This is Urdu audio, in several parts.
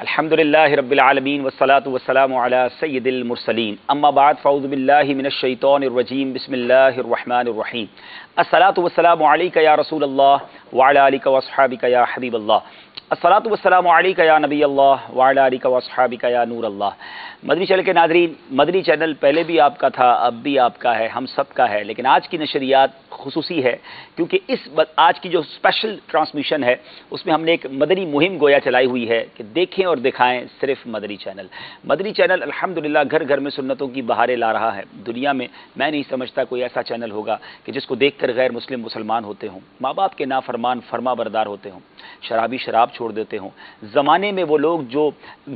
الحمدللہ رب العالمین والصلاة والسلام علی سید المرسلین اما بعد فاعوذ باللہ من الشیطان الرجیم بسم اللہ الرحمن الرحیم الصلاة والسلام علیک یا رسول اللہ وعلی آلک واصحابک یا حبیب اللہ الصلاة والسلام علیک یا نبی اللہ وعلی آلک واصحابک یا نور اللہ۔ مدنی چینل کے ناظرین، مدنی چینل پہلے بھی آپ کا تھا، اب بھی آپ کا ہے، ہم سب کا ہے، لیکن آج کی نشریات خصوصی ہے کیونکہ آج کی جو اسپیشل ٹرانسمیشن ہے اس میں ہم نے ایک مدنی مہم گویا چلائی ہوئی ہے کہ دیکھیں اور دکھائیں صرف مدنی چینل۔ مدنی چینل الحمدللہ گھر گھر میں سنتوں کی بہاریں لا رہا ہے۔ دنیا میں میں نہیں سمجھتا کوئی ایسا چینل ہوگا کہ جس کو دیکھ کر غیر مسلم مسلمان ہوتے ہوں، ماں باپ کے نافرمان فرما بردار ہوتے ہوں، شرابی شراب چھوڑ دیتے ہوں، زمانے میں وہ لوگ جو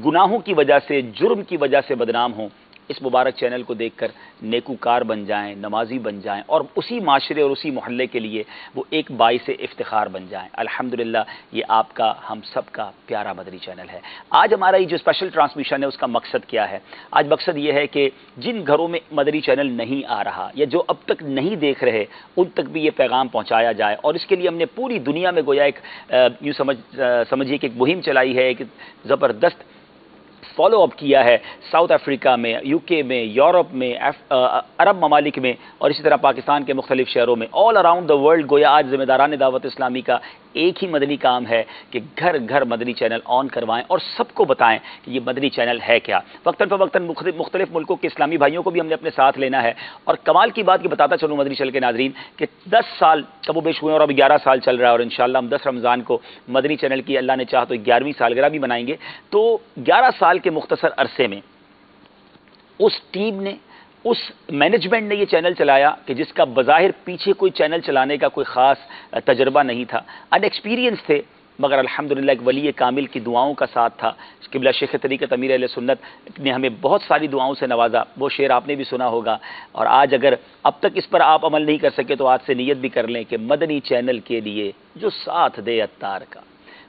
گناہوں کی وجہ سے، جرم کی وجہ سے بدنام ہوں، اس مبارک چینل کو دیکھ کر نیکوکار بن جائیں، نمازی بن جائیں اور اسی معاشرے اور اسی محلے کے لیے وہ ایک باعث افتخار بن جائیں۔ الحمدللہ یہ آپ کا، ہم سب کا پیارا مدنی چینل ہے۔ آج ہمارا یہ جو اسپیشل ٹرانسمیشن ہے اس کا مقصد کیا ہے؟ آج مقصد یہ ہے کہ جن گھروں میں مدنی چینل نہیں آ رہا یا جو اب تک نہیں دیکھ رہے ان تک بھی یہ پیغام پہنچایا جائے، اور اس کے لیے ہم نے پوری دنیا میں گویا ایک یوں سمجھیے کہ ایک مہم چلائی ہے، ایک زبردست فالو اپ کیا ہے۔ ساؤتھ افریقہ میں، یو کے میں، یورپ میں، عرب ممالک میں اور اسی طرح پاکستان کے مختلف شہروں میں، آل اراؤنڈ دا ورلڈ گویا آج ذمہ داران دعوت اسلامی کا ایک ہی مدنی کام ہے کہ گھر گھر مدنی چینل آن کروائیں اور سب کو بتائیں کہ یہ مدنی چینل ہے کیا۔ وقتاً فوقتاً مختلف ملکوں کے اسلامی بھائیوں کو بھی ہم نے اپنے ساتھ لینا ہے، اور کمال کی بات کہ بتاتا چلوں مدنی چینل کے ناظرین کہ 10 سال کم و بیش ہوئے اور اب 11 سال چل رہا ہے، اور انشاءاللہ ہم 10 رمضان کو مدنی چینل کی اللہ نے چاہا تو 11ویں سالگرہ بھی منائیں گے۔ تو 11 سال کے مختصر عرصے میں اس ٹیم نے، اس مینجمنٹ نے یہ چینل چلایا کہ جس کا بظاہر پیچھے کوئی چینل چلانے کا کوئی خاص تجربہ نہیں تھا، ان ایکسپیرینس تھے، مگر الحمدللہ ایک ولی کامل کی دعاؤں کا ساتھ تھا۔ قبلہ شیخ طریقت امیر اہل سنت نے ہمیں بہت ساری دعاؤں سے نوازا، وہ شعر آپ نے بھی سنا ہوگا، اور آج اگر اب تک اس پر آپ عمل نہیں کر سکے تو آج سے نیت بھی کر لیں کہ مدنی چینل کے لیے جو ساتھ دے عطار کا،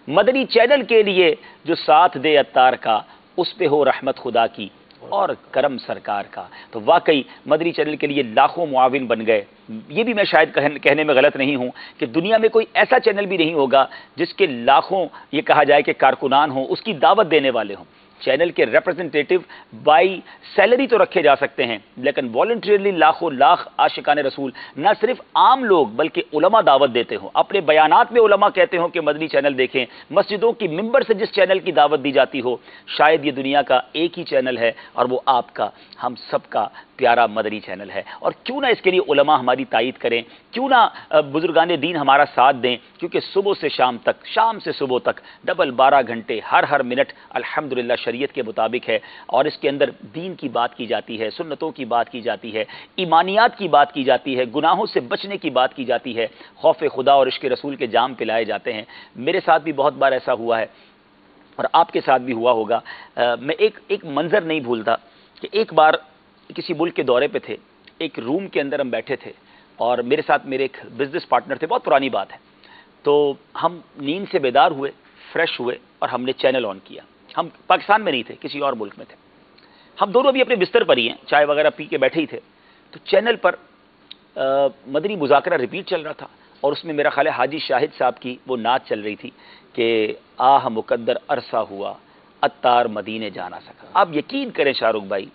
مدنی چینل کے لیے جو ساتھ دے عطار کا، اس پہ ہو رحمت خدا کی اور کرم سرکار کا۔ تو واقعی مدنی چینل کے لیے لاکھوں معاون بن گئے۔ یہ بھی میں شاید کہنے میں غلط نہیں ہوں کہ دنیا میں کوئی ایسا چینل بھی نہیں ہوگا جس کے لاکھوں یہ کہا جائے کہ کارکنان ہوں، اس کی دعوت دینے والے ہوں۔ چینل کے ریپرزنٹیٹو بائی سیلری تو رکھے جا سکتے ہیں، لیکن والنٹریلی لاکھوں لاکھ عاشقان رسول نہ صرف عام لوگ بلکہ علماء دعوت دیتے ہوں، اپنے بیانات میں علماء کہتے ہوں کہ مدنی چینل دیکھیں، مسجدوں کی ممبر سے جس چینل کی دعوت دی جاتی ہو، شاید یہ دنیا کا ایک ہی چینل ہے اور وہ آپ کا، ہم سب کا پیارا مدنی چینل ہے۔ اور کیوں نہ اس کے لیے علماء ہماری تائید کریں، کیوں نہ بزرگان دین ہمارا ساتھ دیں، کیونکہ صبح سے شام تک، شام سے صبح تک ڈبل 12 گھنٹے ہر منٹ الحمدللہ شریعت کے مطابق ہے، اور اس کے اندر دین کی بات کی جاتی ہے، سنتوں کی بات کی جاتی ہے، ایمانیات کی بات کی جاتی ہے، گناہوں سے بچنے کی بات کی جاتی ہے، خوف خدا اور عشق رسول کے جام پلائے جاتے ہیں۔ میرے ساتھ بھی بہت بار ایسا ہوا ہے اور آپ کے ساتھ بھی ہوا ہوگا۔ میں ایک منظر نہیں بھولتا کہ ایک بار کسی ملک کے دورے پہ تھے، ایک روم کے اندر ہم بیٹھے تھے اور میرے ساتھ میرے ایک بزنس پارٹنر تھے، بہت پرانی بات ہے۔ تو ہم نیند سے بیدار ہوئے، فریش ہوئے اور ہم نے چینل آن کیا۔ ہم پاکستان میں نہیں تھے، کسی اور ملک میں تھے، ہم دونوں بھی اپنے بستر پر ہی ہیں، چائے وغیرہ پی کے بیٹھے ہی تھے۔ تو چینل پر مدنی مذاکرہ ریپیٹ چل رہا تھا، اور اس میں میرا خیال ہے حاجی شاہد صاحب کی وہ نعت چل رہی تھی کہ آہ مقدر عرصہ ہوا عطار مدینے جانا سکا۔ آپ یقین کریں شاہ رخ بھائی،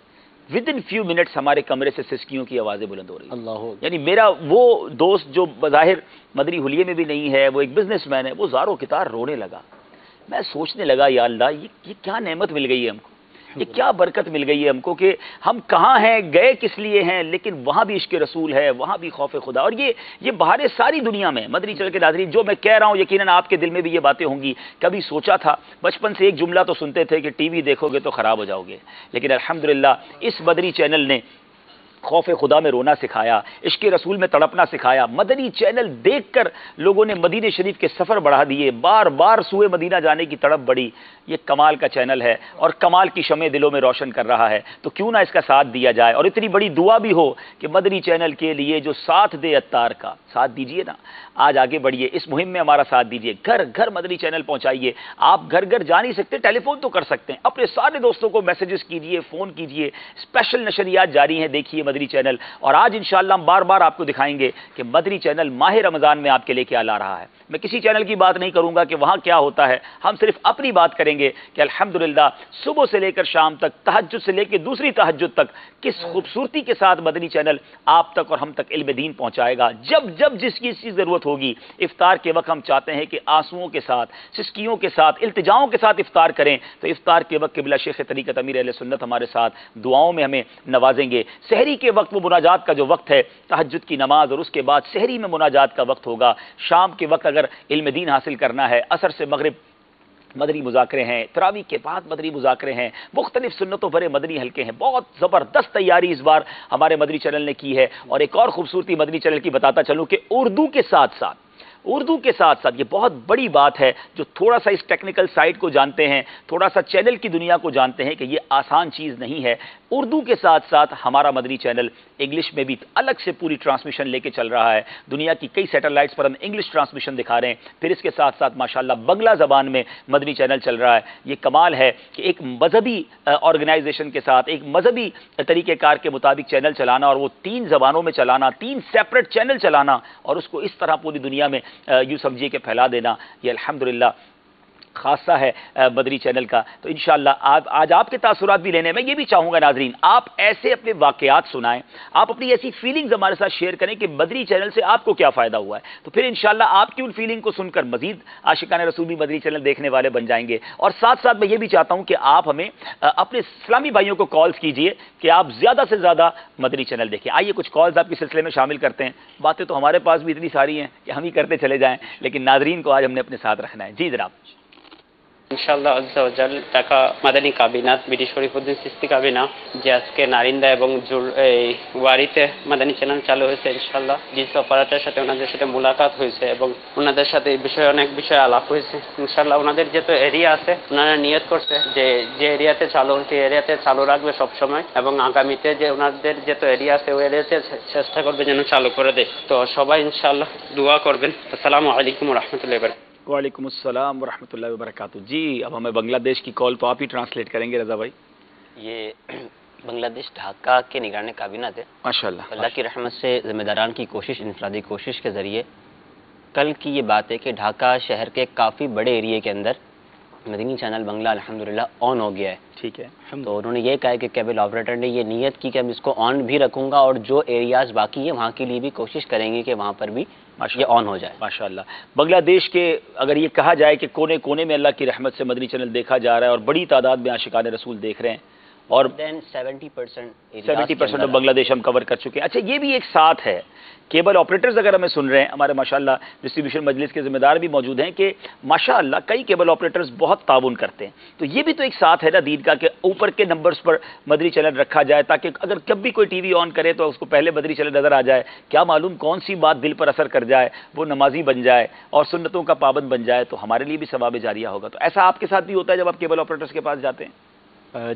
ودن فیو منٹس ہمارے کمرے سے سسکیوں کی آوازیں بلند ہو رہی ہیں۔ یعنی میرا وہ دوست جو بظاہر مدنی حلیے میں بھی نہیں ہے، وہ ایک بزنس مین ہے، وہ زاروں کتار رونے لگا۔ میں سوچنے لگا یا اللہ یہ کیا نعمت مل گئی ہے ہم کو، یہ کیا برکت مل گئی ہے ہم کو کہ ہم کہاں ہیں، گئے کس لیے ہیں، لیکن وہاں بھی عشق رسول ہے، وہاں بھی خوف خدا، اور یہ بہاریں ساری دنیا میں۔ مدنی چینل کے ناظرین جو میں کہہ رہا ہوں یقیناً آپ کے دل میں بھی یہ باتیں ہوں گی۔ کبھی سوچا تھا، بچپن سے ایک جملہ تو سنتے تھے کہ ٹی وی دیکھو گے تو خراب ہو جاؤ گے، لیکن الحمدللہ اس مدنی چینل نے خوف خدا میں رونا سکھایا، عشق رسول میں تڑپنا سکھایا۔ مدنی چینل دیکھ کر لوگوں نے مدینہ شریف کے سفر بڑھا دیے، بار بار سوئے مدینہ جانے کی تڑپ بڑھی۔ یہ کمال کا چینل ہے اور کمال کی شمع دلوں میں روشن کر رہا ہے، تو کیوں نہ اس کا ساتھ دیا جائے، اور اتنی بڑی دعا بھی ہو کہ مدنی چینل کے لیے جو ساتھ دے عطار کا، ساتھ دیجئے نا۔ آج آگے بڑھیے، اس مہم میں ہمارا ساتھ دیجئے، گھر گھر مدنی چینل پہنچائیے۔ آپ گھر گھر جا نہیں سکتے، ٹیلی فون تو کر سکتے ہیں، اپنے سارے دوستوں کو میسیجز کیجئے، فون کیجئے، اسپیشل نشریات جاری ہیں، دیکھیے مدنی مدنی چینل، اور آج انشاءاللہ ہم بار بار آپ کو دکھائیں گے کہ مدنی چینل ماہ رمضان میں آپ کے لیے کیا لا رہا ہے۔ میں کسی چینل کی بات نہیں کروں گا کہ وہاں کیا ہوتا ہے، ہم صرف اپنی بات کریں گے کہ الحمدللہ صبح سے لے کر شام تک، تہجد سے لے کے دوسری تہجد تک کس خوبصورتی کے ساتھ مدنی چینل آپ تک اور ہم تک علم دین پہنچائے گا۔ جب جب جس چیز کی ضرورت ہوگی، افطار کے وقت ہم چاہتے ہیں کہ آنسوؤں کے ساتھ، سسکیوں کے ساتھ، التجاؤں کے ساتھ افطار کریں، تو افطار کے وقت قبلہ شیخ طریقت امیر اہل سنت ہمارے ساتھ دعاؤں میں ہمیں نوازیں گے۔ سحری کے وقت وہ مناجات کا جو وقت ہے، تہجد کی نماز اور اس کے بعد سحری میں مناجات کا وقت ہوگا۔ شام کے وقت اگر علم دین حاصل کرنا ہے، عصر سے مغرب مدنی مذاکرے ہیں، تراویح کے بعد مدنی مذاکرے ہیں، مختلف سنتوں بھرے مدنی حلقے ہیں۔ بہت زبردست تیاری اس بار ہمارے مدنی چینل نے کی ہے، اور ایک اور خوبصورتی مدنی چینل کی بتاتا چلوں کہ اردو کے ساتھ ساتھ یہ بہت بڑی بات ہے، جو تھوڑا سا اس ٹیکنیکل سائٹ کو جانتے ہیں، تھوڑا سا چینل کی دنیا کو جانتے ہیں کہ یہ آسان چیز نہیں ہے۔ اردو کے ساتھ ساتھ ہمارا مدنی چینل انگلش میں بھی الگ سے پوری ٹرانسمیشن لے کے چل رہا ہے۔ دنیا کی کئی سیٹلائٹس پر ہم انگلش ٹرانسمیشن دکھا رہے ہیں، پھر اس کے ساتھ ساتھ ماشاءاللہ بنگلہ زبان میں مدنی چینل چل رہا ہے۔ یہ کمال ہے کہ ایک مذہبی آرگنائزیشن کے ساتھ، ایک مذہبی طریقہ کار کے مطابق چینل چلانا، اور وہ 3 زبانوں میں چلانا، 3 سیپریٹ چینل چلانا، اور اس کو اس طرح پوری دنیا میں یوں سمجھیے کہ پھیلا دینا، یہ الحمدللہ خاصہ ہے مدنی چینل کا۔ تو انشاءاللہ آج آپ کے تاثرات بھی لینے میں یہ بھی چاہوں گا ناظرین، آپ ایسے اپنے واقعات سنائیں، آپ اپنی ایسی فیلنگز ہمارے ساتھ شیئر کریں کہ مدنی چینل سے آپ کو کیا فائدہ ہوا ہے، تو پھر انشاءاللہ آپ کی ان فیلنگ کو سن کر مزید عاشقان رسول بھی مدنی چینل دیکھنے والے بن جائیں گے۔ اور ساتھ ساتھ میں یہ بھی چاہتا ہوں کہ آپ ہمیں اپنے اسلامی بھائیوں کو کالز کیجئے کہ آپ زیادہ سے زیادہ مدنی چینل دیکھیں۔ آئیے کچھ کالز آپ کے سلسلے میں شامل کرتے ہیں۔ باتیں تو ہمارے پاس بھی اتنی ساری ہیں کہ ہم ہی کرتے چلے جائیں، لیکن ناظرین کو آج ہم نے اپنے ساتھ رکھنا ہے۔ جی جناب۔ ইনশাআল্লাহ আজ্জা ওয়া জাল ঢাকা মাদানী কাবিনাত বিডি শরীফউদ্দিন চিশতি কাবিনা যে আজকে নারিন্দা এবং ওয়ারিতে মাদানী চ্যানেল চালু হয়েছে। ইনশাআল্লাহ ডিজিটাল অপারেটরের সাথে ওনাদের সাথে মোলাকাত হয়েছে এবং ওনাদের সাথে এই বিষয়ে অনেক বিষয় আলাপ হয়েছে। ইনশাআল্লাহ ওনাদের যত এরিয়া আছে ওনারা নিয়ত করছে যে এরিয়াতে চালু হয়েছে এরিয়াতে চালু রাখবে সব সময়, এবং আগামীতে যে ওনাদের যত এরিয়া আছে ওই এরিয়াতে চেষ্টা করবে যেন চালু করে দেয়। তো সবাই ইনশাআল্লাহ দোয়া করবেন। আসসালামু আলাইকুম ওয়া রাহমাতুল্লাহি ওয়া বারাকাতুহু। وعلیکم السلام ورحمۃ اللہ وبرکاتہ۔ جی اب ہمیں بنگلہ دیش کی کال تو آپ ہی ٹرانسلیٹ کریں گے رضا بھائی۔ یہ بنگلہ دیش ڈھاکہ کے نگران کابینہ تھے، ماشاءاللہ، اللہ کی رحمت سے ذمہ داران کی کوشش، انفرادی کوشش کے ذریعے کل کی یہ بات ہے کہ ڈھاکہ شہر کے کافی بڑے ایریے کے اندر مدنی چینل بنگلہ الحمدللہ آن ہو گیا ہے۔ ٹھیک ہے، تو انہوں نے یہ کہا ہے کہ کیبل آپریٹر نے یہ نیت کی کہ ہم اس کو آن بھی رکھوں گا، اور جو ایریاز باقی ہیں وہاں کے لیے بھی کوشش کریں گے کہ وہاں پر بھی یہ آن ہو جائے۔ ماشاءاللہ۔ بنگلہ دیش کے اگر یہ کہا جائے کہ کونے کونے میں اللہ کی رحمت سے مدنی چینل دیکھا جا رہا ہے، اور بڑی تعداد میں عاشقان رسول دیکھ رہے ہیں، اور 70% بنگلہ دیش ہم کور کر چکے ہیں۔ اچھا یہ بھی ایک ساتھ ہے، کیبل آپریٹرز اگر ہمیں سن رہے ہیں، ہمارے ماشاءاللہ ڈسٹریبیوشن مجلس کے ذمہ دار بھی موجود ہیں کہ ماشاءاللہ کئی کیبل آپریٹرز بہت تعاون کرتے ہیں، تو یہ بھی تو ایک ساتھ ہے نا دین کا کہ اوپر کے نمبرز پر مدنی چینل رکھا جائے، تاکہ اگر کب بھی کوئی ٹی وی آن کرے تو اس کو پہلے مدنی چینل نظر آ جائے، کیا معلوم کون سی بات دل پر اثر کر جائے، وہ نمازی بن جائے اور سنتوں کا پابند بن جائے، تو ہمارے لیے بھی ثواب جاریہ ہوگا۔ تو ایسا آپ کے ساتھ بھی ہوتا ہے جب آپ کیبل آپریٹرز کے پاس جاتے ہیں؟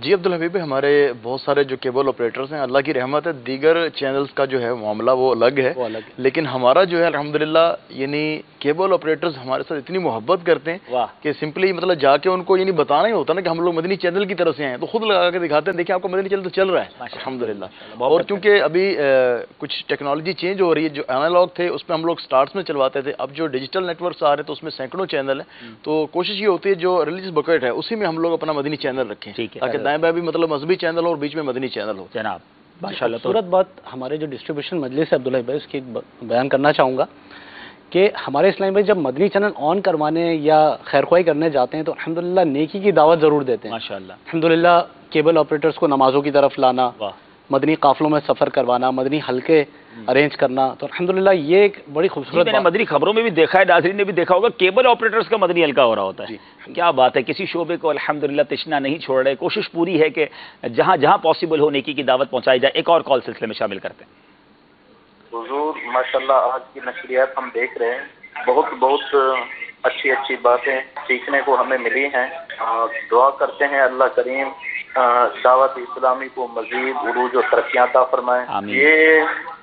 جی عبدالحبیب، ہمارے بہت سارے جو کیبل آپریٹرز ہیں، اللہ کی رحمت ہے، دیگر چینلز کا جو ہے معاملہ وہ الگ ہے، لیکن ہمارا جو ہے الحمدللہ یعنی کیبل آپریٹرز ہمارے ساتھ اتنی محبت کرتے ہیں کہ سمپلی مطلب جا کے ان کو یعنی بتانا ہی ہوتا نا کہ ہم لوگ مدنی چینل کی طرف سے ہیں، تو خود لگا کے دکھاتے ہیں، دیکھیں آپ کا مدنی چینل تو چل رہا ہے الحمدللہ۔ اور کیونکہ ابھی کچھ ٹیکنالوجی چینج ہو رہی ہے، جو اینالاگ تھے اس پہ ہم لوگ سٹارٹس میں چلواتے تھے، اب جو ڈیجیٹل نیٹ ورکس آ رہے ہیں تو اس میں سینکڑوں چینل ہیں، تو کوشش یہ ہوتی ہے جو ریلیجس بکٹ ہے اسی میں ہم لوگ اپنا مدنی چینل رکھیں، تاکہ دائیں بائیں بھی مطلب مذہبی چینل اور بیچ میں مدنی چینل ہو۔ جناب ماشاءاللہ، خوبصورت بات ہمارے جو ڈسٹریبیوشن مجلس ہے عبداللہ بھائی، اس کی بیان کرنا چاہوں گا کہ ہمارے اسلامی بھائی جب مدنی چینل آن کروانے یا خیرخواہی کرنے جاتے ہیں تو الحمدللہ نیکی کی دعوت ضرور دیتے ہیں ماشاءاللہ۔ الحمدللہ کیبل آپریٹرز کو نمازوں کی طرف لانا، مدنی قافلوں میں سفر کروانا، مدنی حلقے ارینج کرنا، تو الحمدللہ یہ ایک بڑی خوبصورت میں نے مدنی خبروں میں بھی دیکھا ہے، ناظرین نے بھی دیکھا ہوگا، کیبل آپریٹرز کا مدنی حلقہ ہو رہا ہوتا ہے۔ کیا بات ہے، کسی شعبے کو الحمدللہ تشنا نہیں چھوڑ رہے، کوشش پوری ہے کہ جہاں جہاں پاسبل ہو نیکی کی دعوت پہنچائی جائے۔ ایک اور کال سلسلے میں شامل کرتے ہیں۔ حضور ماشاءاللہ آج کی نشریات ہم دیکھ رہے ہیں، بہت اچھی باتیں سیکھنے کو ہمیں ملی ہیں، دعا کرتے ہیں اللہ کریم دعوت اسلامی کو مزید عروج و ترقی عطا فرمائے۔ یہ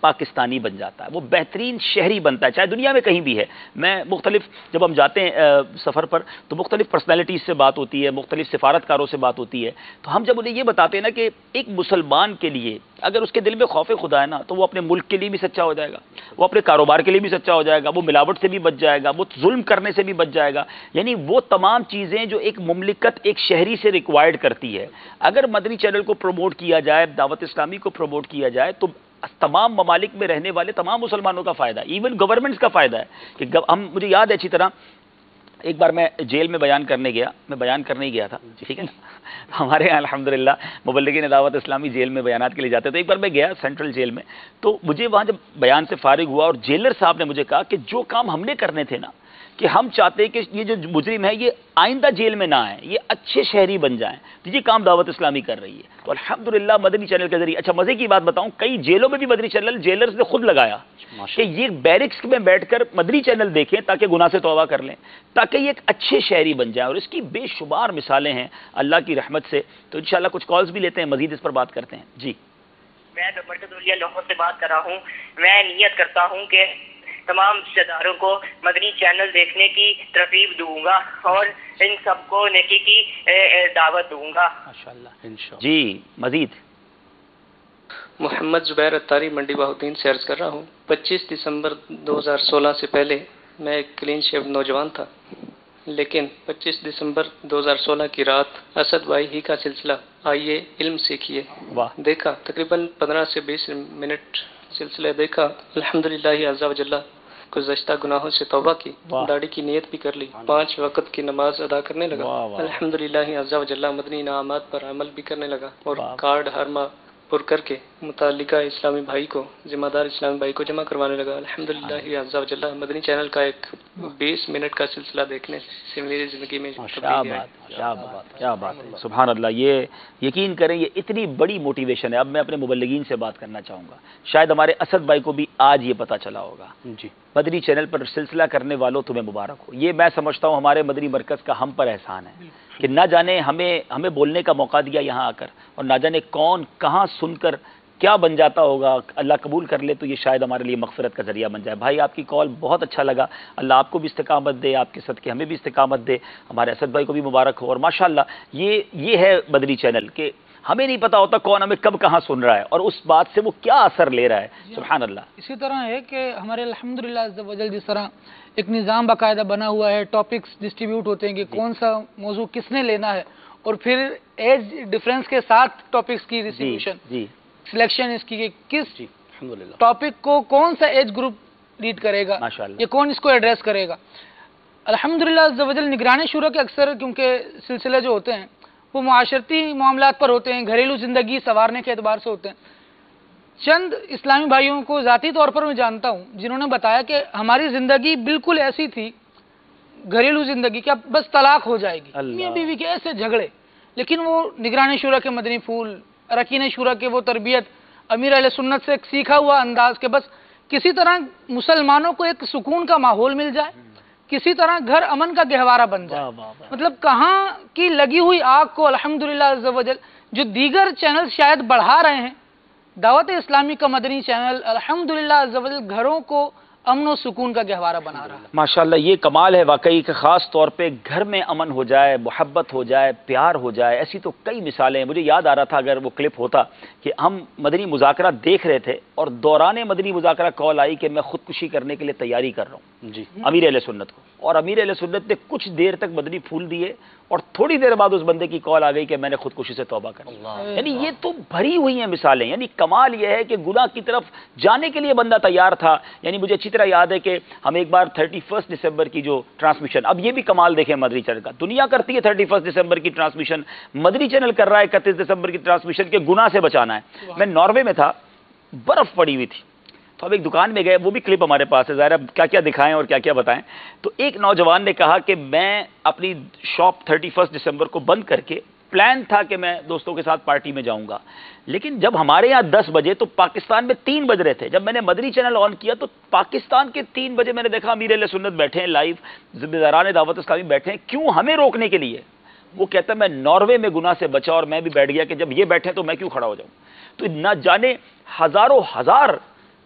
پاکستانی بن جاتا ہے، وہ بہترین شہری بنتا ہے، چاہے دنیا میں کہیں بھی ہے۔ میں مختلف جب ہم جاتے ہیں سفر پر تو مختلف پرسنالٹیز سے بات ہوتی ہے، مختلف سفارتکاروں سے بات ہوتی ہے، تو ہم جب انہیں یہ بتاتے ہیں نا کہ ایک مسلمان کے لیے اگر اس کے دل میں خوف خدا ہے نا تو وہ اپنے ملک کے لیے بھی سچا ہو جائے گا، وہ اپنے کاروبار کے لیے بھی سچا ہو جائے گا، وہ ملاوٹ سے بھی بچ جائے گا، وہ ظلم کرنے سے بھی بچ جائے گا، یعنی وہ تمام چیزیں جو ایک مملکت ایک شہری سے ریکوائرڈ کرتی ہے، اگر مدنی چینل کو پروموٹ کیا جائے، دعوت اسلامی کو پروموٹ کیا جائے تو تمام ممالک میں رہنے والے تمام مسلمانوں کا فائدہ ہے، ایون گورنمنٹس کا فائدہ ہے کہ مجھے یاد ہے اچھی طرح ایک بار میں جیل میں بیان کرنے ہی گیا تھا، ٹھیک ہے نا، ہمارے یہاں الحمدللہ مبلغین دعوت اسلامی جیل میں بیانات کے لیے جاتے، تو ایک بار میں گیا سینٹرل جیل میں، تو مجھے وہاں جب بیان سے فارغ ہوا اور جیلر صاحب نے مجھے کہا کہ جو کام ہم نے کرنے تھے نا کہ ہم چاہتے ہیں کہ یہ جو مجرم ہے یہ آئندہ جیل میں نہ آئیں، یہ اچھے شہری بن جائیں، تو یہ کام دعوت اسلامی کر رہی ہے، تو الحمدللہ مدنی چینل کے ذریعے۔ اچھا مزے کی بات بتاؤں، کئی جیلوں میں بھی مدنی چینل جیلرز نے خود لگایا کہ یہ بیرکس میں بیٹھ کر مدنی چینل دیکھیں تاکہ گناہ سے توبہ کر لیں، تاکہ یہ ایک اچھے شہری بن جائیں، اور اس کی بے شمار مثالیں ہیں اللہ کی رحمت سے۔ تو انشاءاللہ کچھ کالز بھی لیتے ہیں، مزید اس پر بات کرتے ہیں۔ جی میں مرکز الیہ لاہور سے بات کر رہا ہوں۔ میں نیت کرتا ہوں کہ تمام رشتہ داروں کو مدنی چینل دیکھنے کی ترغیب دوں گا اور ان سب کو نیکی کی دعوت دوں گا ماشاءاللہ انشاءاللہ۔ جی مزید۔ محمد زبیر اتاری منڈی بہاؤدین سے عرض کر رہا ہوں۔ 25 دسمبر 2016 سے پہلے میں ایک کلین شیو نوجوان تھا، لیکن 25 دسمبر 2016 کی رات اسد بھائی ہی کا سلسلہ آئیے علم سیکھیے دیکھا، تقریباً 15 سے 20 منٹ سلسلہ دیکھا، الحمدللہ عز و جل گزشتہ گناہوں سے توبہ کی، داڑھی کی نیت بھی کر لی، 5 وقت کی نماز ادا کرنے لگا، الحمدللہ عز و جل مدنی انعامات پر عمل بھی کرنے لگا، اور کارڈ ہر ماہ پر کر کے متعلقہ اسلامی بھائی کو، ذمہ دار اسلامی بھائی کو جمع کروانے لگا، الحمدللہ عز و جل مدنی چینل کا ایک 20 منٹ کا سلسلہ دیکھنے سے میری زندگی میں کیا بات ہے، سبحان اللہ۔ یہ یقین کریں یہ اتنی بڑی موٹیویشن ہے۔ اب میں اپنے مبلغین سے بات کرنا چاہوں گا، شاید ہمارے اسد بھائی کو بھی آج یہ پتا چلا ہوگا، جی مدنی چینل پر سلسلہ کرنے والوں تمہیں مبارک ہو۔ یہ میں سمجھتا ہوں ہمارے مدنی مرکز کا ہم پر احسان ہے کہ نہ جانے ہمیں بولنے کا موقع دیا یہاں آ کر، اور نہ جانے کون کہاں سن کر کیا بن جاتا ہوگا، اللہ قبول کر لے تو یہ شاید ہمارے لیے مغفرت کا ذریعہ بن جائے۔ بھائی آپ کی کال بہت اچھا لگا، اللہ آپ کو بھی استقامت دے، آپ کے صدقے ہمیں بھی استقامت دے، ہمارے اسد بھائی کو بھی مبارک ہو۔ اور ماشاءاللہ یہ ہے مدنی چینل کہ ہمیں نہیں پتا ہوتا کون ہمیں کب کہاں سن رہا ہے اور اس بات سے وہ کیا اثر لے رہا ہے، سبحان اللہ۔ اسی طرح ہے کہ ہمارے الحمدللہ عز و جل جس طرح ایک نظام باقاعدہ بنا ہوا ہے، ٹاپکس ڈسٹریبیوٹ ہوتے ہیں کہ کون سا موضوع کس نے لینا ہے، اور پھر ایج ڈفرینس کے ساتھ ٹاپکس کی ڈسٹریبیوشن، سلیکشن اس کی کہ کس ٹاپک کو کون سا ایج گروپ ریڈ کرے گا یا کون اس کو ایڈریس کرے گا۔ الحمدللہ عز و جل نگران شورا کے اکثر کیونکہ سلسلے جو ہوتے ہیں وہ معاشرتی معاملات پر ہوتے ہیں، گھریلو زندگی سنوارنے کے اعتبار سے ہوتے ہیں۔ چند اسلامی بھائیوں کو ذاتی طور پر میں جانتا ہوں جنہوں نے بتایا کہ ہماری زندگی بالکل ایسی تھی، گھریلو زندگی کہ اب بس طلاق ہو جائے گی، میاں بیوی کے ایسے جھگڑے، لیکن وہ نگران شورا کے مدنی پھول، اراکین شورا کے وہ تربیت، امیر اہل سنت سے ایک سیکھا ہوا انداز کہ بس کسی طرح مسلمانوں کو ایک سکون کا ماحول مل جائے، کسی طرح گھر امن کا گہوارہ بن جائے، مطلب کہاں کی لگی ہوئی آگ کو الحمدللہ عز و جل جو دیگر چینل شاید بڑھا رہے ہیں، دعوت اسلامی کا مدنی چینل الحمدللہ عز و جل گھروں کو امن و سکون کا گہوارہ بنا رہا ہے۔ ماشاءاللہ یہ کمال ہے واقعی کہ خاص طور پہ گھر میں امن ہو جائے، محبت ہو جائے، پیار ہو جائے، ایسی تو کئی مثالیں ہیں۔ مجھے یاد آ رہا تھا اگر وہ کلپ ہوتا کہ ہم مدنی مذاکرہ دیکھ رہے تھے اور دوران مدنی مذاکرہ کال آئی کہ میں خودکشی کرنے کے لیے تیاری کر رہا ہوں جی امیر اہل سنت کو، اور امیر اہل سنت نے کچھ دیر تک مدنی پھول دیے اور تھوڑی دیر بعد اس بندے کی کال آ گئی کہ میں نے خودکشی سے توبہ کر لی۔ یعنی یہ تو بھری ہوئی ہیں مثالیں، یعنی کمال یہ ہے کہ گناہ کی طرف جانے کے لیے بندہ تیار تھا۔ یعنی مجھے اچھی طرح یاد ہے کہ ہم ایک بار 31 دسمبر کی جو ٹرانسمیشن، اب یہ بھی کمال دیکھیں مدنی چینل کا، دنیا کرتی ہے 31 دسمبر کی ٹرانسمیشن، مدنی چینل کر رہا ہے 31 دسمبر کی ٹرانسمیشن کے گناہ سے بچانا ہے۔ میں ناروے میں تھا، برف پڑی ہوئی تھی، تو اب ایک دکان میں گئے، وہ بھی کلپ ہمارے پاس ہے، ظاہر اب کیا کیا دکھائیں اور کیا کیا بتائیں۔ تو ایک نوجوان نے کہا کہ میں اپنی شاپ 31 دسمبر کو بند کر کے پلان تھا کہ میں دوستوں کے ساتھ پارٹی میں جاؤں گا، لیکن جب ہمارے یہاں 10 بجے تو پاکستان میں 3 بج رہے تھے۔ جب میں نے مدنی چینل آن کیا تو پاکستان کے 3 بجے میں نے دیکھا امیر اہل سنت بیٹھے ہیں لائیو، ذمہ داران دعوت اسلامی بیٹھے ہیں، کیوں ہمیں روکنے کے لیے۔ وہ کہتا ہے میں ناروے میں گناہ سے بچا اور میں بھی بیٹھ گیا کہ جب یہ بیٹھے تو میں کیوں کھڑا ہو جاؤں۔ تو نہ جانے ہزاروں ہزار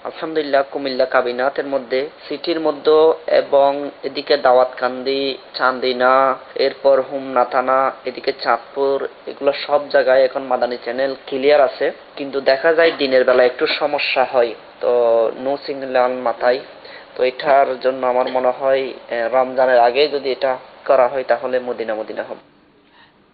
আলহামদুলিল্লাহ কুমিল্লা কাবিনাতের মধ্যে সিটির মধ্যে এবং এদিকে দাওয়াতকান্দি, চান্দিনা, এরপর হুমনা থানা, এদিকে চাঁদপুর, এগুলো সব জায়গায় এখন মাদানী চ্যানেল ক্লিয়ার আছে, কিন্তু দেখা যায় দিনের বেলা একটু সমস্যা হয়, তো নো সিগন্যাল মাথায়। তো এটার জন্য আমার মনে হয় রমজানের আগে যদি এটা করা হয় তাহলে মদিনা মদিনা হবে।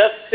10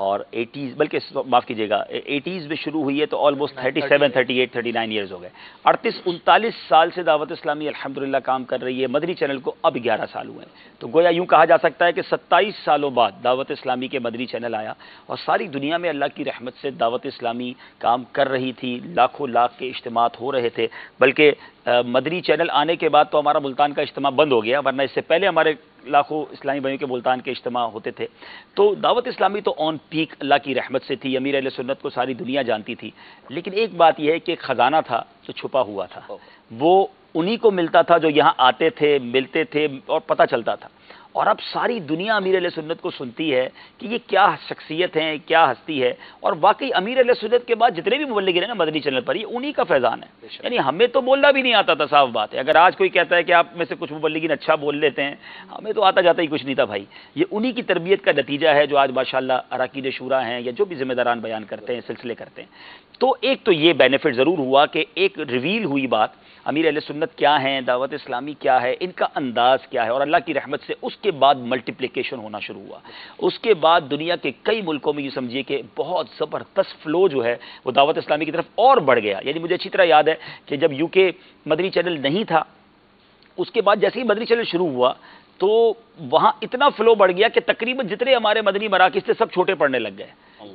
اور 80s بلکہ معاف کیجیے گا 80s میں شروع ہوئی ہے تو آلموسٹ 37 38 39 ایئرز ہو گئے. 38 39 سال سے دعوت اسلامی الحمدللہ کام کر رہی ہے. مدنی چینل کو اب 11 سال ہوئے ہیں. تو گویا یوں کہا جا سکتا ہے کہ 27 سالوں بعد دعوت اسلامی کے مدنی چینل آیا اور ساری دنیا میں اللہ کی رحمت سے دعوت اسلامی کام کر رہی تھی. لاکھوں لاکھ کے اجتماعات ہو رہے تھے. بلکہ مدنی چینل آنے کے بعد تو ہمارا ملتان کا اجتماع بند ہو گیا، ورنہ اس سے پہلے ہمارے لاکھوں اسلامی بھائیوں کے ملتان کے اجتماع ہوتے تھے. تو دعوت اسلامی تو آن پیک اللہ کی رحمت سے تھی. امیر اہل سنت کو ساری دنیا جانتی تھی. لیکن ایک بات یہ ہے کہ ایک خزانہ تھا جو چھپا ہوا تھا، وہ انہی کو ملتا تھا جو یہاں آتے تھے، ملتے تھے اور پتہ چلتا تھا. اور اب ساری دنیا امیر اہل سنت کو سنتی ہے کہ یہ کیا شخصیت ہیں، کیا ہستی ہے. اور واقعی امیر اہل سنت کے بعد جتنے بھی مبلغین ہیں نا مدنی چینل پر، یہ انہی کا فیضان ہے. یعنی ہمیں تو بولنا بھی نہیں آتا تھا، صاف بات ہے. اگر آج کوئی کہتا ہے کہ آپ میں سے کچھ مبلغین اچھا بول لیتے ہیں، ہمیں تو آتا جاتا ہی کچھ نہیں تھا بھائی. یہ انہی کی تربیت کا نتیجہ ہے جو آج ماشاءاللہ اراکین شورا ہیں یا جو بھی ذمہ داران بیان کرتے ہیں، سلسلے کرتے ہیں. تو ایک تو یہ بینیفٹ ضرور ہوا کہ ایک ریویل ہوئی بات، امیر اہل سنت کیا ہیں، دعوت اسلامی کیا ہے، ان کا انداز کیا ہے. اور اللہ کی رحمت سے اس کے بعد ملٹیپلیکیشن ہونا شروع ہوا. اس کے بعد دنیا کے کئی ملکوں میں یہ سمجھیے کہ بہت زبردست فلو جو ہے وہ دعوت اسلامی کی طرف اور بڑھ گیا. یعنی مجھے اچھی طرح یاد ہے کہ جب یو کے مدنی چینل نہیں تھا، اس کے بعد جیسے ہی مدنی چینل شروع ہوا تو وہاں اتنا فلو بڑھ گیا کہ تقریباً جتنے ہمارے مدنی مراکز تھے سب چھوٹے پڑنے لگ گئے.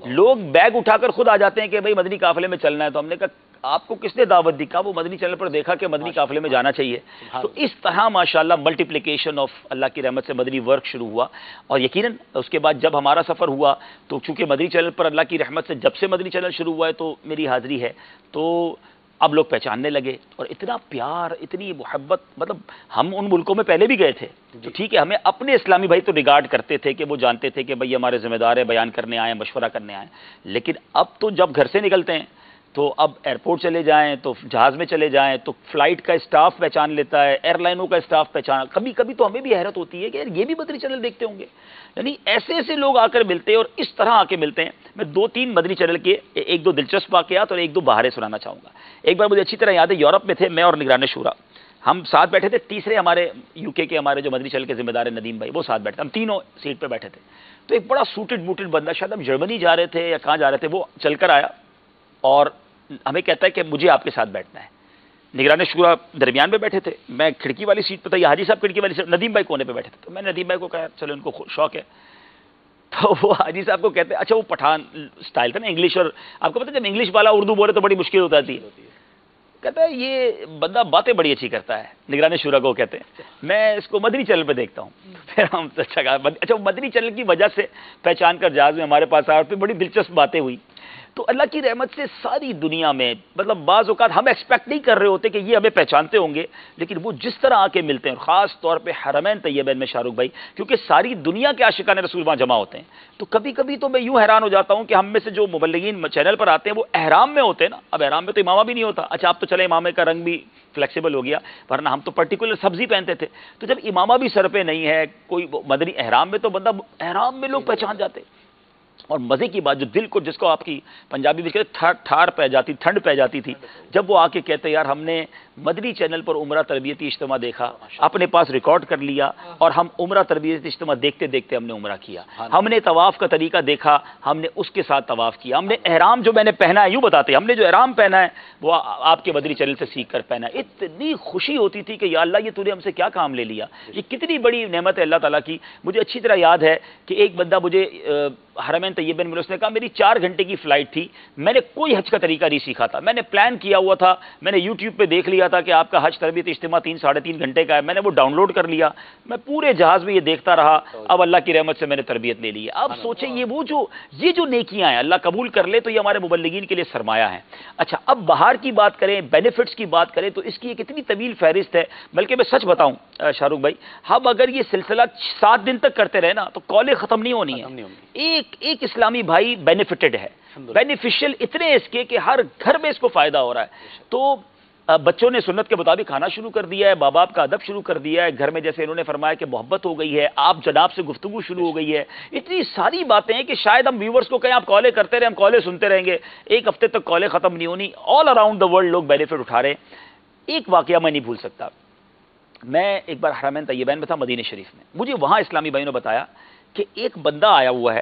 لوگ بیگ اٹھا کر خود آ جاتے ہیں کہ بھائی مدنی قافلے میں چلنا ہے. تو ہم نے کہا آپ کو کس نے دعوت دی؟ کہا وہ مدنی چینل پر دیکھا کہ مدنی قافلے میں جانا چاہیے. تو اس طرح ماشاءاللہ ملٹیپلیکیشن آف اللہ کی رحمت سے مدنی ورک شروع ہوا. اور یقیناً اس کے بعد جب ہمارا سفر ہوا تو چونکہ مدنی چینل پر اللہ کی رحمت سے جب سے مدنی چینل شروع ہوا ہے تو میری حاضری ہے، تو اب لوگ پہچاننے لگے. اور اتنا پیار، اتنی محبت، مطلب ہم ان ملکوں میں پہلے بھی گئے تھے تو ٹھیک ہے، ہمیں اپنے اسلامی بھائی تو ریگارڈ کرتے تھے کہ وہ جانتے تھے کہ بھئی ہمارے ذمہ دار ہیں، بیان کرنے آئے، مشورہ کرنے آئے. لیکن اب تو جب گھر سے نکلتے ہیں تو اب ایئرپورٹ چلے جائیں تو جہاز میں چلے جائیں تو فلائٹ کا اسٹاف پہچان لیتا ہے، ایئر لائنوں کا اسٹاف پہچان. کبھی کبھی تو ہمیں بھی حیرت ہوتی ہے کہ یار یہ بھی مدنی چینل دیکھتے ہوں گے. یعنی ایسے ایسے لوگ آ کر ملتے ہیں اور اس طرح آ کے ملتے ہیں. میں 2-3 مدنی چینل کے ایک دو دلچسپ واقعات اور 1-2 بہاریں سنانا چاہوں گا. ایک بار مجھے اچھی طرح یاد ہے، یورپ میں تھے میں اور نگران شورا، ہم ساتھ بیٹھے تھے. تیسرے ہمارے یو کے ہمارے جو مدنی چینل کے ذمہ دار ہیں ندیم بھائی، وہ ساتھ بیٹھے، ہم تینوں سیٹ پہ بیٹھے تھے. تو ایک بڑا سوٹڈ بوٹڈ بندہ، شاید ہم جرمنی جا رہے تھے یا کہاں جا رہے تھے، وہ چل کر آیا اور ہمیں کہتا ہے کہ مجھے آپ کے ساتھ بیٹھنا ہے. نگران شورا درمیان پہ بیٹھے تھے، میں کھڑکی والی سیٹ پہ تھا، یہ حاجی صاحب کھڑکی والی سیٹ، ندیم بھائی کونے پہ بیٹھے تھے. تو میں نے ندیم بھائی کو کہا چلو ان کو شوق ہے. تو وہ حاجی صاحب کو کہتے ہیں، اچھا وہ پٹھان سٹائل تھا نا انگلش، اور آپ کو پتہ ہے جب انگلش والا اردو بولے تو بڑی مشکل ہوتا تھی. کہتا ہے یہ بندہ باتیں بڑی اچھی کرتا ہے. نگران شورا کو کہتے ہیں میں اس کو مدنی چینل پہ دیکھتا ہوں. پھر ہم اچھا مدنی چینل کی وجہ سے پہچان کر جہاز میں ہمارے پاس آیا اور پھر بڑی دلچسپ باتیں ہوئی. تو اللہ کی رحمت سے ساری دنیا میں مطلب بعض اوقات ہم ایکسپیکٹ نہیں کر رہے ہوتے کہ یہ ہمیں پہچانتے ہوں گے، لیکن وہ جس طرح آ کے ملتے ہیں، خاص طور پہ حرمین طیبین میں شاہ رخ بھائی، کیونکہ ساری دنیا کے عاشقان رسول وہاں جمع ہوتے ہیں. تو کبھی کبھی تو میں یوں حیران ہو جاتا ہوں کہ ہم میں سے جو مبلغین چینل پر آتے ہیں وہ احرام میں ہوتے ہیں نا. اب احرام میں تو امامہ بھی نہیں ہوتا. اچھا آپ تو چلے امامے کا رنگ بھی فلیکسیبل ہو گیا، ورنہ ہم تو پرٹیکولر سبزی پہنتے تھے. تو جب امامہ بھی سر پہ نہیں ہے، کوئی مدنی احرام میں، تو بندہ احرام میں لوگ پہچان جاتے. اور مزے کی بات جو دل کو، جس کو آپ کی پنجابی میں کہتے ٹھار پہ جاتی، ٹھنڈ پہ جاتی تھی، جب وہ آ کے کہتے یار ہم نے مدنی چینل پر عمرہ تربیتی اجتماع دیکھا، اپنے پاس ریکارڈ کر لیا، اور ہم عمرہ تربیتی اجتماع دیکھتے دیکھتے ہم نے عمرہ کیا. ہم نے طواف کا طریقہ دیکھا، ہم نے اس کے ساتھ طواف کیا. ہم نے احرام جو میں نے پہنا ہے، یوں بتاتے ہیں ہم نے جو احرام پہنا ہے وہ آپ کے مدنی چینل سے سیکھ کر پہنا ہے. اتنی خوشی ہوتی تھی کہ یا اللہ یہ تو نے ہم سے کیا کام لے لیا، یہ کتنی بڑی نعمت ہے اللہ تعالیٰ کی. مجھے اچھی طرح یاد ہے کہ ایک بندہ مجھے حرمین طیبین میں، اس نے کہا میری 4 گھنٹے کی فلائٹ تھی، میں نے کوئی حج کا طریقہ نہیں سیکھا تھا، میں نے پلان کیا ہوا تھا، میں نے یوٹیوب پہ دیکھ لیا تھا کہ آپ کا حج تربیت اجتماع 3-3.5 گھنٹے کا ہے، میں نے وہ ڈاؤن لوڈ کر لیا، میں پورے جہاز میں یہ دیکھتا رہا. اب اللہ کی رحمت سے میں نے تربیت لے لی ہے. اب سوچیں یہ جو نیکیاں ہیں اللہ قبول کر لے تو یہ ہمارے مبلغین کے لیے سرمایہ ہیں. اچھا اب باہر کی بات کریں، بینیفٹس کی بات کریں، تو اس کی ایک اتنی طویل فہرست ہے. بلکہ میں سچ بتاؤں شاہ رخ بھائی، ہم اگر یہ سلسلہ 7 دن تک کرتے رہے نا تو کالیں ختم نہیں ہونی ہے. ایک اسلامی بھائی بینیفٹڈ ہے، بینیفیشل اتنے اس کے کہ ہر گھر میں اس کو فائدہ ہو رہا ہے. تو بچوں نے سنت کے مطابق کھانا شروع کر دیا ہے، ماں باپ کا ادب شروع کر دیا ہے، گھر میں جیسے انہوں نے فرمایا کہ محبت ہو گئی ہے، آپ جناب سے گفتگو شروع ہو گئی ہے. اتنی ساری باتیں ہیں کہ شاید ہم ویورز کو کہیں آپ کالیں کرتے رہے، ہم کالیں سنتے رہیں گے، 1 ہفتے تک کالیں ختم نہیں ہونی. آل اراؤنڈ دا ورلڈ لوگ بینیفٹ اٹھا رہے ہیں. ایک واقعہ میں نہیں بھول سکتا، میں ایک بار حرمین طیبین میں تھا مدینہ شریف میں، مجھے وہاں اسلامی بھائیوں نے بتایا کہ ایک بندہ آیا ہوا ہے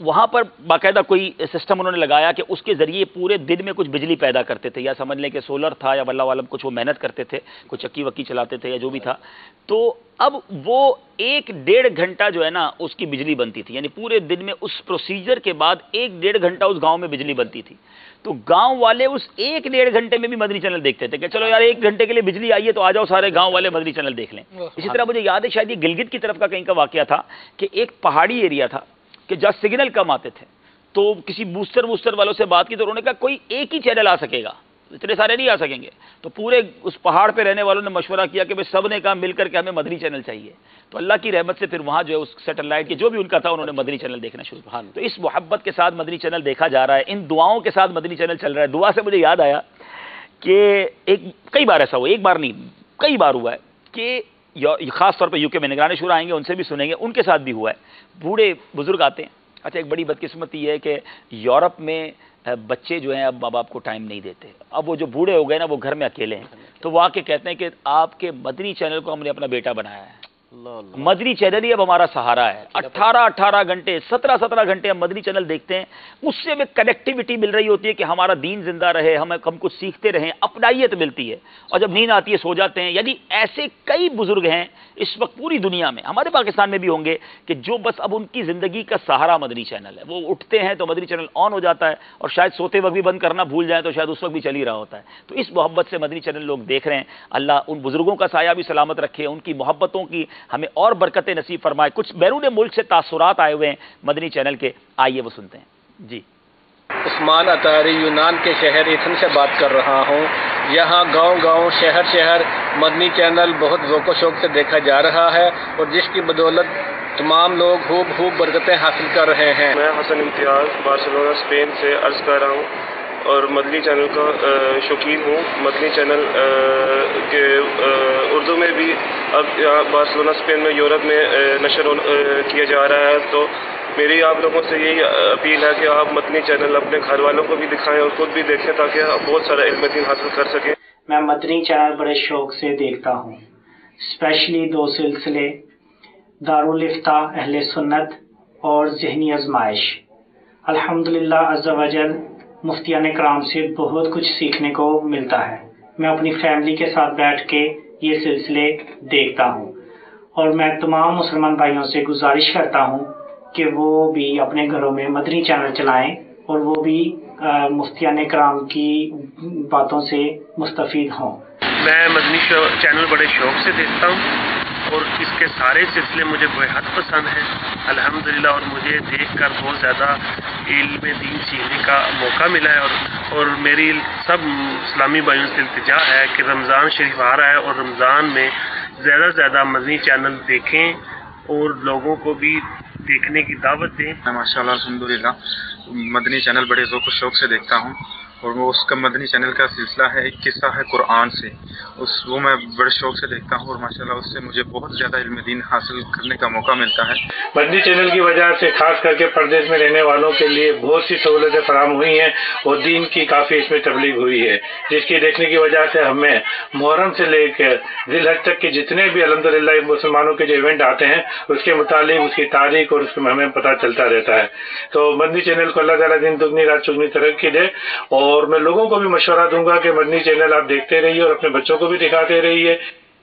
وہاں پر باقاعدہ کوئی سسٹم انہوں نے لگایا کہ اس کے ذریعے پورے دن میں کچھ بجلی پیدا کرتے تھے، یا سمجھ لیں کہ سولر تھا یا واللہ عالم کچھ وہ محنت کرتے تھے، کچھ چکی وکی چلاتے تھے یا جو بھی تھا. تو اب وہ 1-1.5 گھنٹہ جو ہے نا اس کی بجلی بنتی تھی، یعنی پورے دن میں اس پروسیجر کے بعد 1-1.5 گھنٹہ اس گاؤں میں بجلی بنتی تھی. تو گاؤں والے اس 1-1.5 گھنٹے میں بھی مدنی چینل دیکھتے تھے کہ چلو یار 1 گھنٹے کے لیے بجلی آئی ہے تو آ جاؤ سارے گاؤں والے مدنی چینل دیکھ لیں. اسی طرح مجھے یاد ہے شاید یہ گلگت کی طرف کا کہیں کا واقعہ تھا کہ ایک پہاڑی ایریا تھا کہ جہاں سگنل کم آتے تھے، تو کسی بوسٹر والوں سے بات کی تو انہوں نے کہا کوئی ایک ہی چینل آ سکے گا، اتنے سارے نہیں آ سکیں گے. تو پورے اس پہاڑ پہ رہنے والوں نے مشورہ کیا کہ سب نے کہا مل کر کے ہمیں مدنی چینل چاہیے. تو اللہ کی رحمت سے پھر وہاں جو ہے اس سیٹلائٹ کے جو بھی ان کا تھا انہوں نے مدنی چینل دیکھنا شروع کیا. تو اس محبت کے ساتھ مدنی چینل دیکھا جا رہا ہے، ان دعاؤں کے ساتھ مدنی چینل چل رہا ہے. دعا سے مجھے یاد آیا کہ کئی بار ایسا ہوا، ایک بار نہیں کئی بار ہوا ہے کہ خاص طور پہ یو کے میں نگران شورا آئیں گے، ان سے بھی سنیں گے، ان کے ساتھ بھی ہوا ہے. بوڑھے بزرگ آتے ہیں. اچھا ایک بڑی بدقسمتی یہ ہے کہ یورپ میں بچے جو ہیں اب ماں باپ کو ٹائم نہیں دیتے. اب وہ جو بوڑھے ہو گئے نا وہ گھر میں اکیلے ہیں، تو وہ آ کے کہتے ہیں کہ آپ کے مدنی چینل کو ہم نے اپنا بیٹا بنایا ہے. مدنی چینل ہی اب ہمارا سہارا ہے. 18 گھنٹے 17 گھنٹے ہم مدنی چینل دیکھتے ہیں. اس سے ہمیں کنیکٹیوٹی مل رہی ہوتی ہے کہ ہمارا دین زندہ رہے، ہم کچھ سیکھتے رہیں، اپنائیت ملتی ہے. اور جب نیند آتی ہے سو جاتے ہیں. یعنی ایسے کئی بزرگ ہیں اس وقت پوری دنیا میں، ہمارے پاکستان میں بھی ہوں گے، کہ جو بس اب ان کی زندگی کا سہارا مدنی چینل ہے. وہ اٹھتے ہیں تو مدنی چینل آن ہو جاتا ہے، اور شاید سوتے وقت بھی بند کرنا بھول جائیں تو شاید اس وقت بھی چل ہی رہا ہوتا ہے. تو اس محبت سے مدنی چینل لوگ دیکھ رہے ہیں. اللہ ان بزرگوں کا سایہ بھی سلامت رکھے، ان کی محبتوں کی ہمیں اور برکتیں نصیب فرمائے. کچھ بیرون ملک سے تاثرات آئے ہوئے ہیں مدنی چینل کے، آئیے وہ سنتے ہیں. جی عثمان اطاری یونان کے شہر ایتھن سے بات کر رہا ہوں. یہاں گاؤں شہر مدنی چینل بہت ذوق و شوق سے دیکھا جا رہا ہے، اور جس کی بدولت تمام لوگ خوب برکتیں حاصل کر رہے ہیں. میں حسن امتیاز بارسلونا اسپین سے عرض کر رہا ہوں اور مدنی چینل کا شوقین ہوں. مدنی چینل کے اردو میں بھی اب یہاں بارسلونا اسپین میں یورپ میں نشر کیا جا رہا ہے. تو میری آپ لوگوں سے یہی اپیل ہے کہ آپ مدنی چینل اپنے گھر والوں کو بھی دکھائیں اور خود بھی دیکھیں تاکہ آپ بہت سارا علم دین حاصل کر سکیں. میں مدنی چینل بڑے شوق سے دیکھتا ہوں، اسپیشلی 2 سلسلے دارالفتاح اہل سنت اور ذہنی آزمائش. الحمدللہ عز وجل مفتیان کرام سے بہت کچھ سیکھنے کو ملتا ہے. میں اپنی فیملی کے ساتھ بیٹھ کے یہ سلسلے دیکھتا ہوں، اور میں تمام مسلمان بھائیوں سے گزارش کرتا ہوں کہ وہ بھی اپنے گھروں میں مدنی چینل چلائیں اور وہ بھی مفتیان کرام کی باتوں سے مستفید ہوں. میں مدنی چینل بڑے شوق سے دیکھتا ہوں اور اس کے سارے سلسلے مجھے بے حد پسند ہیں الحمدللہ. اور مجھے دیکھ کر بہت زیادہ علم دین سیکھنے کا موقع ملا ہے. اور میری سب اسلامی بھائیوں سے التجا ہے کہ رمضان شریف آ رہا ہے اور رمضان میں زیادہ سے زیادہ مدنی چینل دیکھیں اور لوگوں کو بھی دیکھنے کی دعوت دیں. ماشاءاللہ الحمدللہ مدنی چینل بڑے ذوق و شوق سے دیکھتا ہوں، اور وہ اس کا مدنی چینل کا سلسلہ ہے ایک قصہ ہے قرآن سے، وہ میں بڑے شوق سے دیکھتا ہوں، اور ماشاءاللہ اس سے مجھے بہت زیادہ علم دین حاصل کرنے کا موقع ملتا ہے. مدنی چینل کی وجہ سے خاص کر کے پردیس میں رہنے والوں کے لیے بہت سی سہولتیں فراہم ہوئی ہیں اور دین کی کافی اس میں تبلیغ ہوئی ہے، جس کی دیکھنے کی وجہ سے ہمیں محرم سے لے کر ذی الحج تک کے جتنے بھی الحمدللہ مسلمانوں کے جو ایونٹ آتے ہیں اس کے متعلق اس کی تاریخ اور اس میں ہمیں پتہ چلتا رہتا ہے. تو مدنی چینل کو اللہ تعالیٰ دن دگنی رات چگنی ترقی دے. اور میں لوگوں کو بھی مشورہ دوں گا کہ مدنی چینل آپ دیکھتے رہیے اور اپنے بچوں کو بھی دکھاتے رہیے.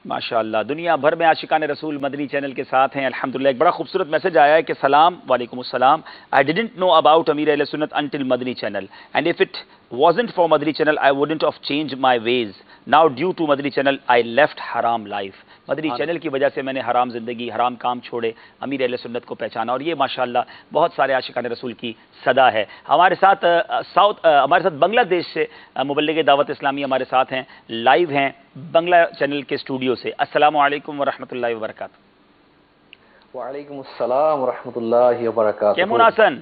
ماشاءاللہ دنیا بھر میں عاشقان رسول مدنی چینل کے ساتھ ہیں الحمدللہ. ایک بڑا خوبصورت میسج آیا ہے کہ سلام وعلیکم السلام. I didn't know about Amir Ahl Sunnat until Madani channel, and if it wasn't for Madani channel I wouldn't have changed my ways. Now due to Madani channel I left haram life. Madani channel کی وجہ سے میں نے حرام زندگی حرام کام چھوڑے، امیر اہل سنت کو پہچانا. اور یہ ماشاءاللہ بہت سارے عاشقان رسول کی صدا ہے. ہمارے ساتھ بنگلہ دیش سے مبلغ دعوت اسلامی ہمارے ساتھ ہیں، لائیو ہیں بنگلہ چینل کے اسٹوڈیو سے. السلام علیکم ورحمۃ اللہ وبرکاتہ. وعلیکم السلام ورحمۃ اللہ وبرکاتہ. কেমন আছেন?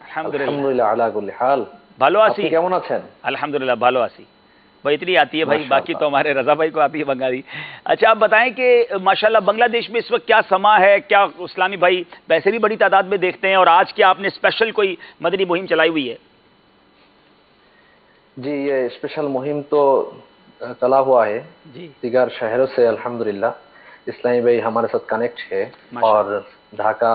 আলহামদুলিল্লাহ আলা কুল্লি হাল. ভালো আছি. আপনি কেমন আছেন? আলহামদুলিল্লাহ ভালো আছি. بھائی اتنی آتی ہے بھائی، باقی تو ہمارے رضا بھائی کو آتی ہے بنگالی. اچھا آپ بتائیں کہ ماشاءاللہ بنگلہ دیش میں اس وقت کیا سما ہے، کیا اسلامی بھائی ویسے بھی بڑی تعداد میں دیکھتے ہیں، اور آج کیا آپ نے اسپیشل کوئی مدنی مہم چلائی ہوئی ہے؟ جی یہ اسپیشل مہم تو چلا ہوا ہے دیگر شہروں سے الحمدللہ. اسلامی بھائی ہمارے ساتھ کنیکٹ ہے اور ڈھاکہ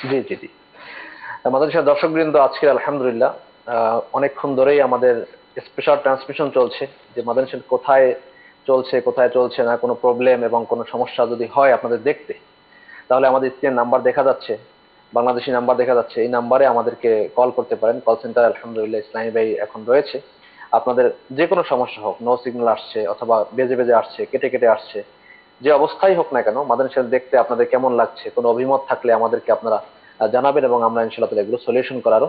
জি জি জি মাদানী দর্শকবৃন্দ, আজকে আলহামদুলিল্লাহ অনেকক্ষণ ধরেই আমাদের স্পেশাল ট্রান্সমিশন চলছে যে মাদানী চ্যানেল কোথায় চলছে না, কোনো প্রবলেম এবং কোনো সমস্যা যদি হয় আপনাদের দেখতে, তাহলে আমাদের স্ক্রিনে নাম্বার দেখা যাচ্ছে, বাংলাদেশি নাম্বার দেখা যাচ্ছে, এই নাম্বারে আমাদেরকে কল করতে পারেন। কল সেন্টার আলহামদুলিল্লাহ ইসলামী ভাই এখন রয়েছে। আপনাদের যে কোনো সমস্যা হোক, নো সিগন্যাল আসছে অথবা বেজে বেজে আসছে, কেটে কেটে আসছে, যে অবস্থাই হোক না কেন, মাদানী চ্যানেল দেখতে আপনাদের কেমন লাগছে, কোনো অভিমত থাকলে আমাদেরকে আপনারা জানাবেন এবং আমরা ইনশাআল্লাহ তাআলা এগুলো সলিউশন করারও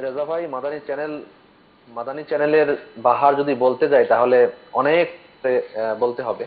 রেজা ভাই, মাদানী চ্যানেলের বাহার যদি বলতে যাই তাহলে অনেক বলতে হবে।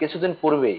কিছুদিন পূর্বেই,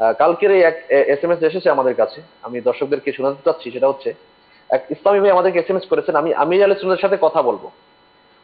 কালকের এক এসএমএস এসেছে আমাদের কাছে, আমি দর্শকদেরকে শোনাতে চাচ্ছি। সেটা হচ্ছে, এক ইসলামী ভাই আমাদেরকে এসএমএস করেছেন, আমি আমির আহলে সুন্নাতের সাথে কথা বলবো।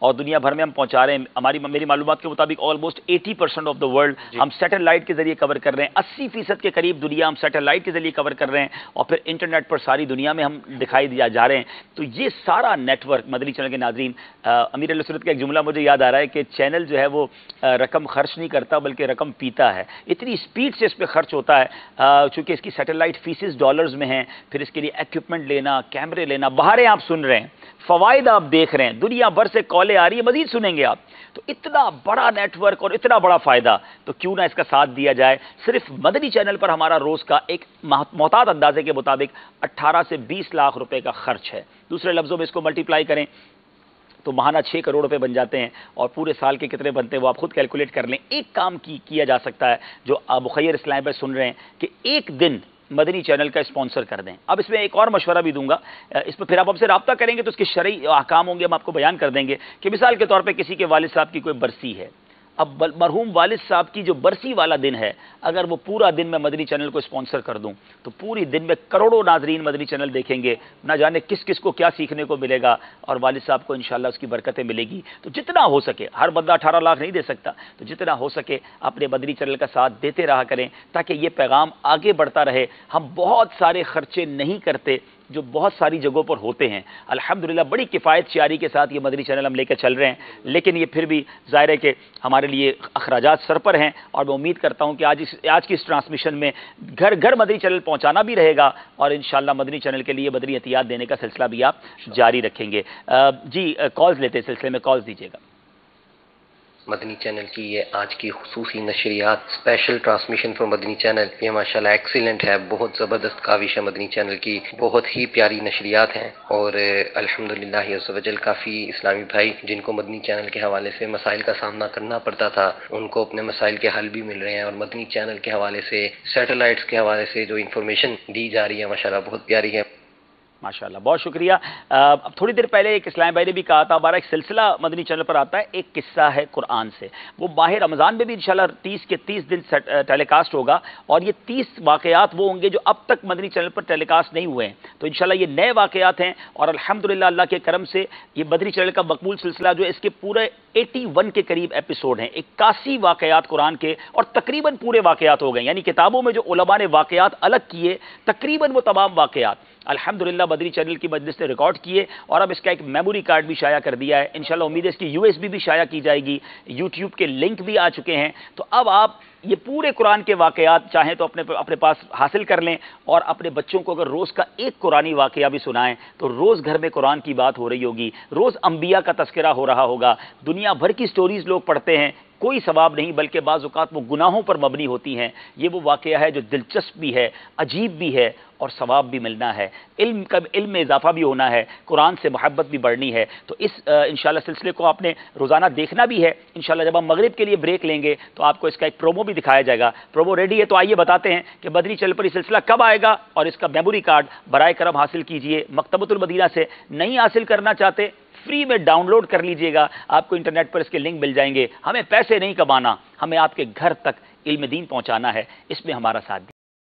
اور دنیا بھر میں ہم پہنچا رہے ہیں. میری معلومات کے مطابق آلموسٹ 80% آف دا ورلڈ ہم سیٹلائٹ کے ذریعے کور کر رہے ہیں. 80% کے قریب دنیا ہم سیٹلائٹ کے ذریعے کور کر رہے ہیں اور پھر انٹرنیٹ پر ساری دنیا میں ہم دکھائی جا رہے ہیں. تو یہ سارا نیٹ ورک مدنی چینل کے ناظرین، امیر علیہ سنت کا ایک جملہ مجھے یاد آ رہا ہے کہ چینل جو ہے وہ رقم خرچ نہیں کرتا بلکہ رقم پیتا ہے. اتنی اسپیڈ سے اس پہ خرچ ہوتا ہے چونکہ اس کی سیٹلائٹ فیسز ڈالرز میں ہیں، پھر اس کے لیے ایکوپمنٹ لینا، کیمرے لینا، بہاریں آپ سن رہے ہیں، فوائد آپ دیکھ رہے ہیں، دنیا بھر سے کالیں آ رہی ہیں، مزید سنیں گے آپ. تو اتنا بڑا نیٹ ورک اور اتنا بڑا فائدہ، تو کیوں نہ اس کا ساتھ دیا جائے. صرف مدنی چینل پر ہمارا روز کا ایک محتاط اندازے کے مطابق 18 سے 20 لاکھ روپے کا خرچ ہے. دوسرے لفظوں میں اس کو ملٹیپلائی کریں تو ماہانہ 6 کروڑ روپے بن جاتے ہیں، اور پورے سال کے کتنے بنتے ہیں وہ آپ خود کیلکولیٹ کر لیں. ایک کام کیا جا سکتا ہے جو آپ مخیر اسلام پر سن رہے ہیں کہ ایک دن مدنی چینل کا اسپانسر کر دیں. اب اس میں ایک اور مشورہ بھی دوں گا، اس پہ پھر آپ ہم سے رابطہ کریں گے تو اس کے شرعی احکام ہوں گے، ہم آپ کو بیان کر دیں گے. کہ مثال کے طور پہ کسی کے والد صاحب کی کوئی برسی ہے، اب مرحوم والد صاحب کی جو برسی والا دن ہے، اگر وہ پورا دن میں مدنی چینل کو اسپانسر کر دوں تو پوری دن میں کروڑوں ناظرین مدنی چینل دیکھیں گے. نہ جانے کس کس کو کیا سیکھنے کو ملے گا، اور والد صاحب کو انشاءاللہ اس کی برکتیں ملے گی. تو جتنا ہو سکے، ہر بندہ 18 لاکھ نہیں دے سکتا، تو جتنا ہو سکے اپنے مدنی چینل کا ساتھ دیتے رہا کریں تاکہ یہ پیغام آگے بڑھتا رہے. ہم بہت سارے خرچے نہیں کرتے جو بہت ساری جگہوں پر ہوتے ہیں. الحمدللہ بڑی کفایت شعاری کے ساتھ یہ مدنی چینل ہم لے کے چل رہے ہیں، لیکن یہ پھر بھی ظاہر ہے کہ ہمارے لیے اخراجات سر پر ہیں. اور میں امید کرتا ہوں کہ آج کی اس ٹرانسمیشن میں گھر گھر مدنی چینل پہنچانا بھی رہے گا، اور انشاءاللہ مدنی چینل کے لیے مدنی عطیات دینے کا سلسلہ بھی آپ جاری رکھیں گے. جی کالز لیتے سلسلے میں کالز دیجیے گا. مدنی چینل کی یہ آج کی خصوصی نشریات، special transmission for Madani channel, یہ ماشاءاللہ ایکسیلنٹ ہے، بہت زبردست کاوش ہے مدنی چینل کی، بہت ہی پیاری نشریات ہیں. اور الحمدللہ عز وجل کافی اسلامی بھائی جن کو مدنی چینل کے حوالے سے مسائل کا سامنا کرنا پڑتا تھا، ان کو اپنے مسائل کے حل بھی مل رہے ہیں. اور مدنی چینل کے حوالے سے، سیٹلائٹس کے حوالے سے جو انفارمیشن دی جا رہی ہے ماشاءاللہ بہت پیاری ہے. ماشاءاللہ بہت شکریہ. اب تھوڑی دیر پہلے ایک اسلام بھائی نے بھی کہا تھا، ہمارا ایک سلسلہ مدنی چینل پر آتا ہے، ایک قصہ ہے قرآن سے. وہ ماہ رمضان میں بھی انشاءاللہ 30 کے 30 دن ٹیلی کاسٹ ہوگا، اور یہ 30 واقعات وہ ہوں گے جو اب تک مدنی چینل پر ٹیلی کاسٹ نہیں ہوئے ہیں. تو انشاءاللہ یہ نئے واقعات ہیں، اور الحمدللہ اللہ کے کرم سے یہ مدنی چینل کا مقبول سلسلہ جو ہے، اس کے پورے 81 کے قریب ایپیسوڈ ہیں. 81 واقعات قرآن کے، اور تقریباً پورے واقعات ہو گئے. یعنی کتابوں میں جو علماء نے واقعات الگ کیے، تقریباً وہ تمام واقعات الحمدللہ مدنی چینل کی مجلس نے ریکارڈ کیے. اور اب اس کا ایک میموری کارڈ بھی شائع کر دیا ہے. انشاءاللہ امید ہے اس کی USB بھی شائع کی جائے گی. یوٹیوب کے لنک بھی آ چکے ہیں. تو اب آپ یہ پورے قرآن کے واقعات چاہیں تو اپنے پاس حاصل کر لیں، اور اپنے بچوں کو اگر روز کا ایک قرآنی واقعہ بھی سنائیں تو روز گھر میں قرآن کی بات ہو رہی ہوگی، روز انبیاء کا تذکرہ ہو رہا ہوگا. دنیا بھر کی سٹوریز لوگ پڑھتے ہیں، کوئی ثواب نہیں بلکہ بعض اوقات وہ گناہوں پر مبنی ہوتی ہیں. یہ وہ واقعہ ہے جو دلچسپ بھی ہے، عجیب بھی ہے، اور ثواب بھی ملنا ہے. علم میں اضافہ بھی ہونا ہے، قرآن سے محبت بھی بڑھنی ہے. تو اس انشاءاللہ سلسلے کو آپ نے روزانہ دیکھنا بھی ہے. انشاءاللہ جب ہم مغرب کے لیے بریک لیں گے تو آپ کو اس کا ایک پرومو بھی دکھایا جائے گا. پرومو ریڈی ہے تو آئیے بتاتے ہیں کہ مدنی چینل پر یہ سلسلہ کب آئے گا، اور اس کا میموری کارڈ برائے کرم حاصل کیجئے. مکتبۃ المدینہ سے نہیں حاصل کرنا چاہتے، فری میں ڈاؤن لوڈ کر لیجئے گا، آپ کو انٹرنیٹ پر اس کے لنک مل جائیں گے. ہمیں پیسے نہیں کمانا، ہمیں آپ کے گھر تک علم دین پہنچانا ہے. اس میں ہمارا ساتھ